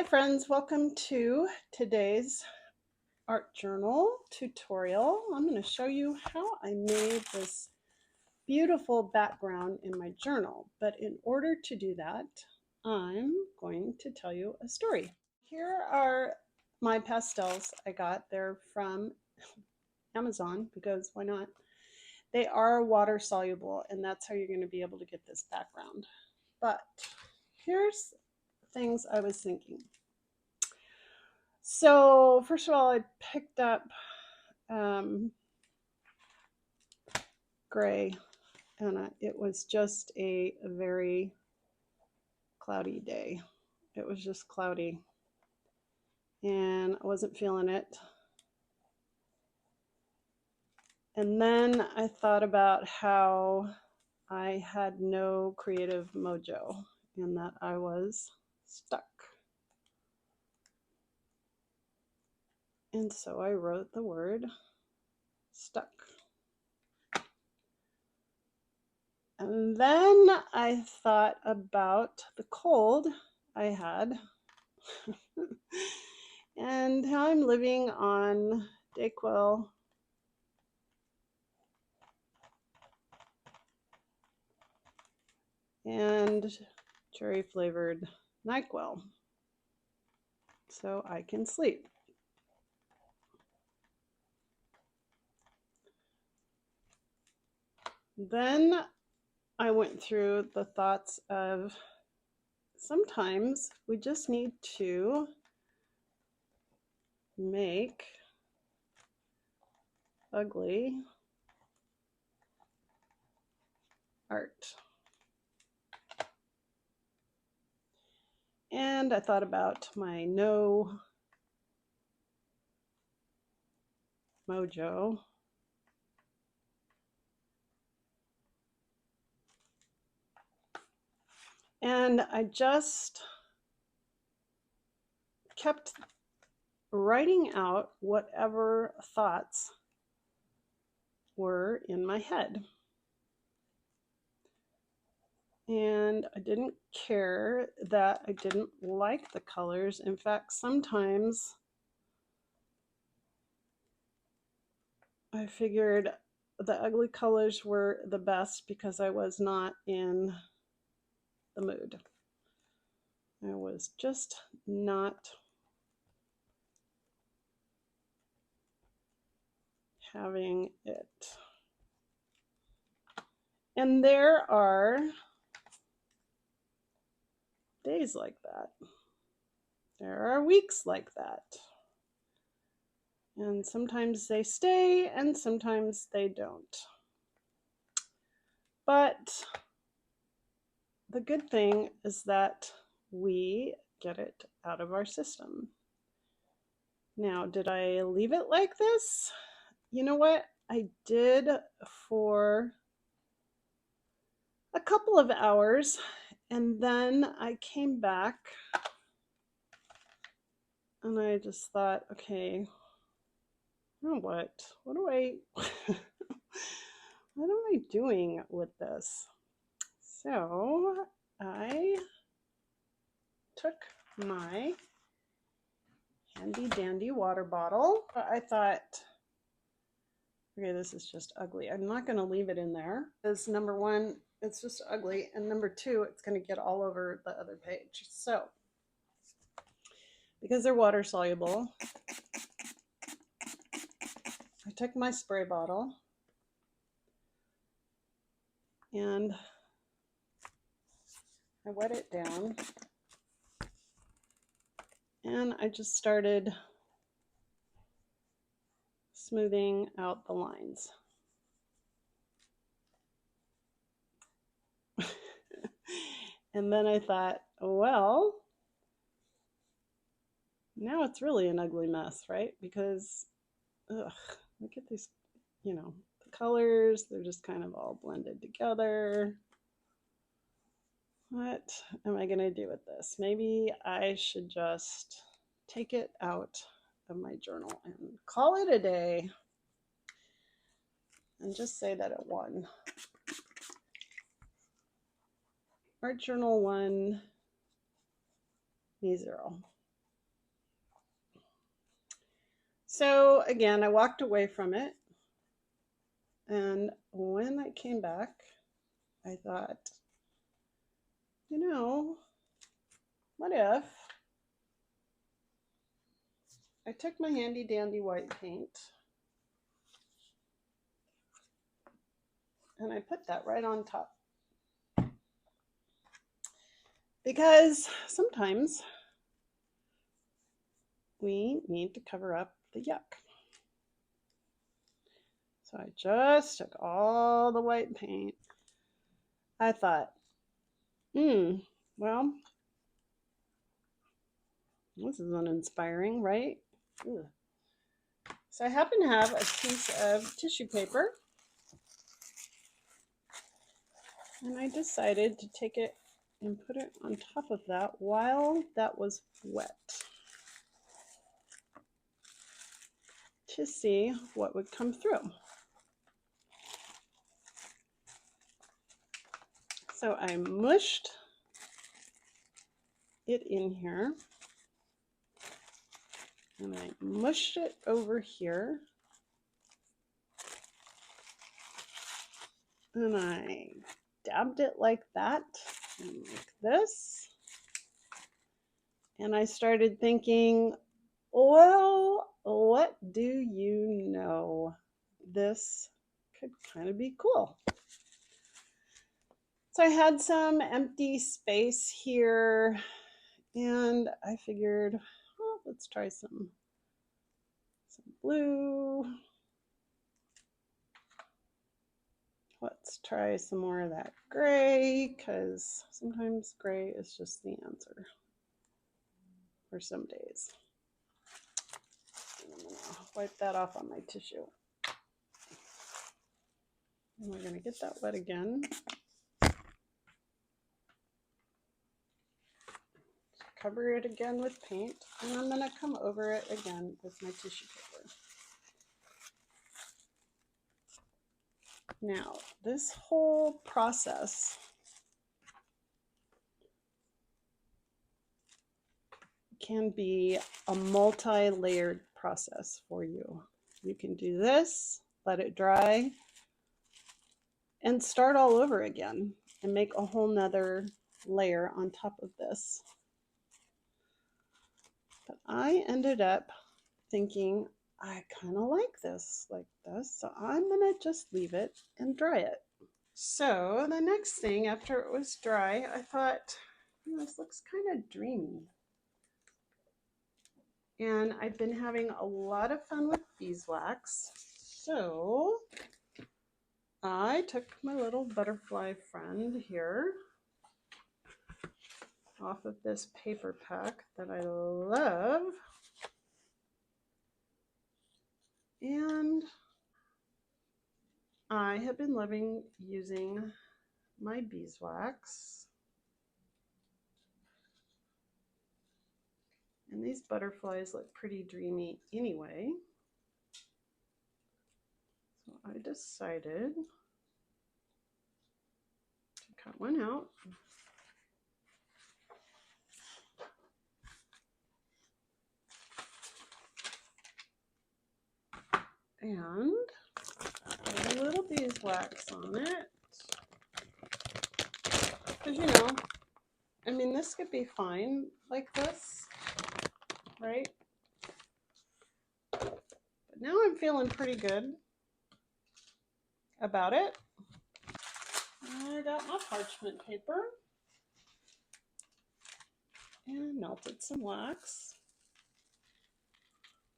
friends, welcome to today's art journal tutorial. I'm going to show you how I made this beautiful background in my journal. But in order to do that, I'm going to tell you a story. Here are my pastels I got. They're from Amazon because why not? They are water soluble, and that's how you're going to be able to get this background. But here's things I was thinking. So first of all, I picked up gray, and it was just a very cloudy day. It was just cloudy, and I wasn't feeling it. And then I thought about how I had no creative mojo and that I was stuck. And so I wrote the word stuck. And then I thought about the cold I had and how I'm living on Dayquil and cherry flavored NyQuil so I can sleep. Then I went through the thoughts of sometimes we just need to make ugly art. And I thought about my no mojo. And I just kept writing out whatever thoughts were in my head. And I didn't care that I didn't like the colors. In fact, sometimes I figured the ugly colors were the best because I was not in the mood. I was just not having it. And there are days like that. There are weeks like that. And sometimes they stay and sometimes they don't. But the good thing is that we get it out of our system. Now, did I leave it like this? You know what? I did for a couple of hours, and then I came back and I just thought, okay, you know what am I doing with this? So I took my handy dandy water bottle. I thought, okay, this is just ugly. I'm not going to leave it in there because number one, it's just ugly, and number two, it's going to get all over the other page. So because they're water soluble, I took my spray bottle and I wet it down, and I just started smoothing out the lines. And then I thought, well, now it's really an ugly mess, right? Because, ugh, look at these, the colors, they're just kind of all blended together. What am I going to do with this? Maybe I should just take it out of my journal and call it a day and just say that it won. Art journal won, me 0. So again, I walked away from it. And when I came back, I thought, you know, what if I took my handy dandy white paint and I put that right on top? Because sometimes we need to cover up the yuck. So I just took all the white paint. I thought, well, this is uninspiring, right? Ugh. So I happen to have a piece of tissue paper, and I decided to take it and put it on top of that while that was wet to see what would come through. So I mushed it in here, and I mushed it over here, and I dabbed it like that and like this, and I started thinking, well, what do you know? This could kind of be cool. So I had some empty space here, and I figured, well, let's try some blue. Let's try some more of that gray, because sometimes gray is just the answer for some days. And I'm going to wipe that off on my tissue. And we're going to get that wet again. Cover it again with paint, and I'm going to come over it again with my tissue paper. Now, this whole process can be a multi-layered process for you. You can do this, let it dry, and start all over again and make a whole nother layer on top of this. But I ended up thinking, I kind of like this, so I'm gonna just leave it and dry it. So the next thing after it was dry, I thought, this looks kind of dreamy. And I've been having a lot of fun with beeswax. So I took my little butterfly friend here off of this paper pack that I love. And I have been loving using my beeswax. And these butterflies look pretty dreamy anyway. So I decided to cut one out. And put a little beeswax on it. Because, I mean, this could be fine like this, right? But now I'm feeling pretty good about it. I got my parchment paper and melted some wax.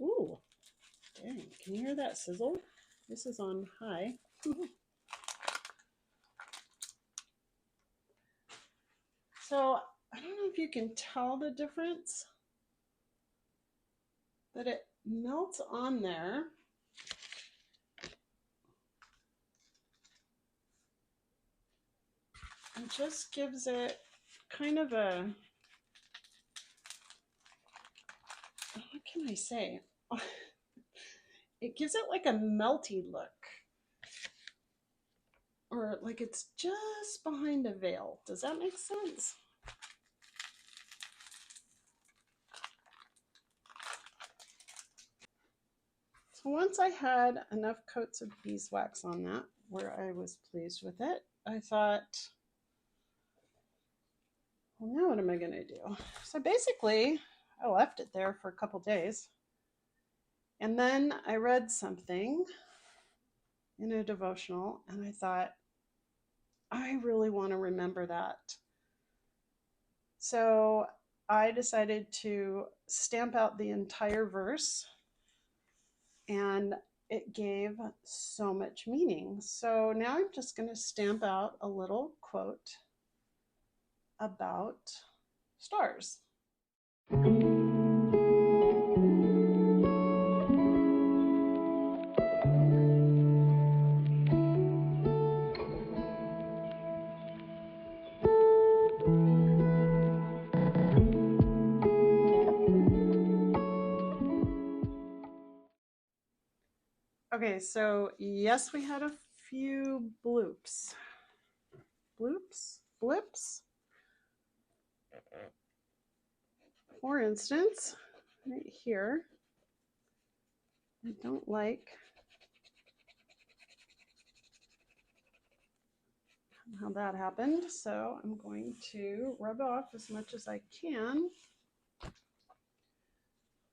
Ooh, dang, can you hear that sizzle? This is on high. So I don't know if you can tell the difference, but it melts on there. It just gives it kind of a, what can I say? It gives it like a melty look. Or like it's just behind a veil. Does that make sense? So once I had enough coats of beeswax on that, where I was pleased with it, I thought, well, now what am I going to do? So basically, I left it there for a couple days. And then I read something in a devotional, and I thought, I really want to remember that. So I decided to stamp out the entire verse, and it gave so much meaning. So now I'm just going to stamp out a little quote about stars. Okay, so yes, we had a few bloops. Blips. For instance, right here, I don't like how that happened, so I'm going to rub off as much as I can,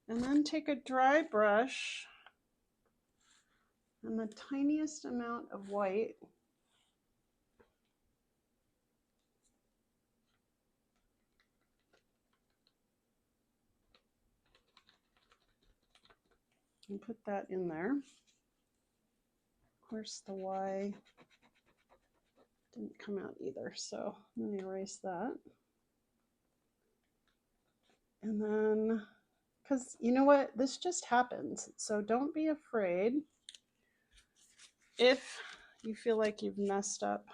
and then take a dry brush and the tiniest amount of white and put that in there. Of course, the Y didn't come out either, so let me erase that. And then, because you know what, this just happens, so don't be afraid if you feel like you've messed up.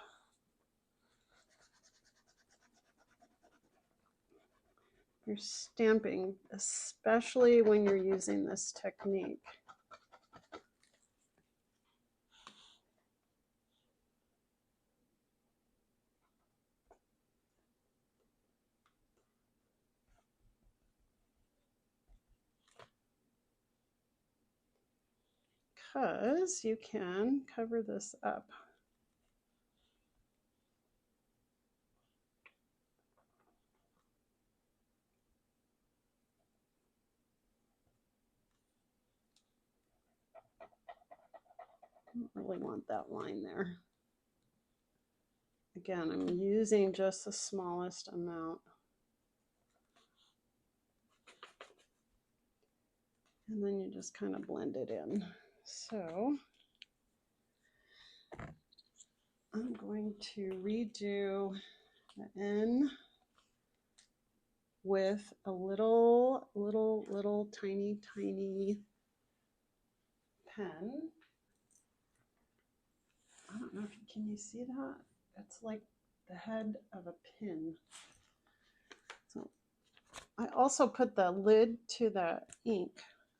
You're stamping, especially when you're using this technique. Because you can cover this up. I don't really want that line there. Again, I'm using just the smallest amount. And then you just kind of blend it in. So I'm going to redo the N with a little tiny pen. I don't know if can you see that? It's like the head of a pin. So I also put the lid to the ink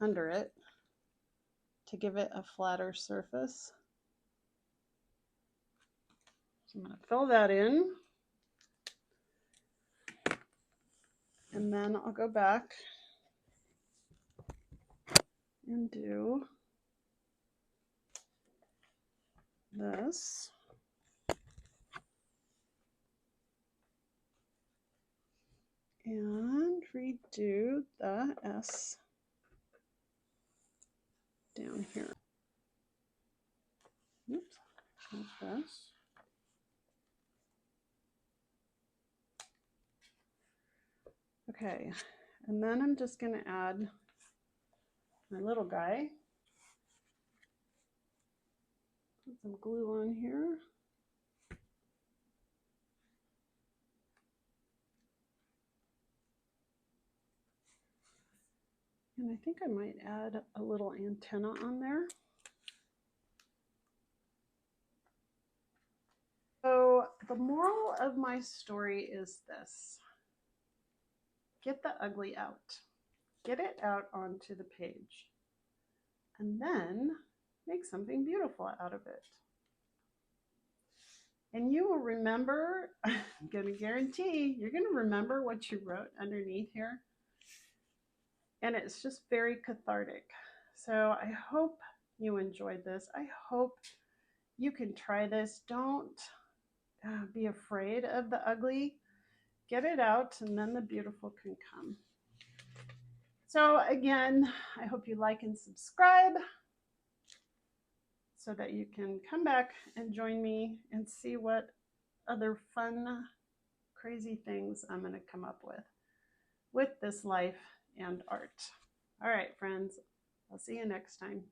under it to give it a flatter surface. So I'm going to fill that in, and then I'll go back and do this. And redo the S down here. Oops, like this. Okay, and then I'm just going to add my little guy. Put some glue on here. And I think I might add a little antenna on there. So the moral of my story is this: get the ugly out. Get it out onto the page. And then make something beautiful out of it. And you will remember, I'm going to guarantee, you're going to remember what you wrote underneath here. And it's just very cathartic. So I hope you enjoyed this. I hope you can try this. Don't be afraid of the ugly. Get it out and then the beautiful can come. So again, I hope you like and subscribe so that you can come back and join me and see what other fun, crazy things I'm going to come up with this life and art. All right, friends, I'll see you next time.